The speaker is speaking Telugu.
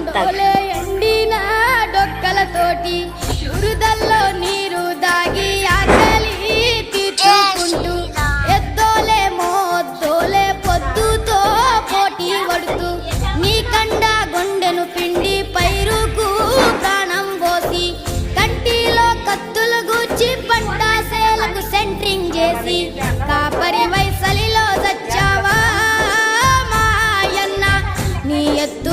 అత్తలే ఎండిన డొక్కలతోటి ఉరుదల్లో నీరు దాగి ఆకలి తీర్చుకుంటూ ఎద్దోలే మోద్దోలే పొద్దుతో పోటీ పడుతూ నీ కండ గుండెను పిండి పైరుకు ప్రాణం పోసి కంటిలో కత్తులు గుచ్చి పంట సేలకు సెంట్రింగ్ చేసి కాపరి వైసలిలో చచ్చావా మాయన్న నీ ఎత్తు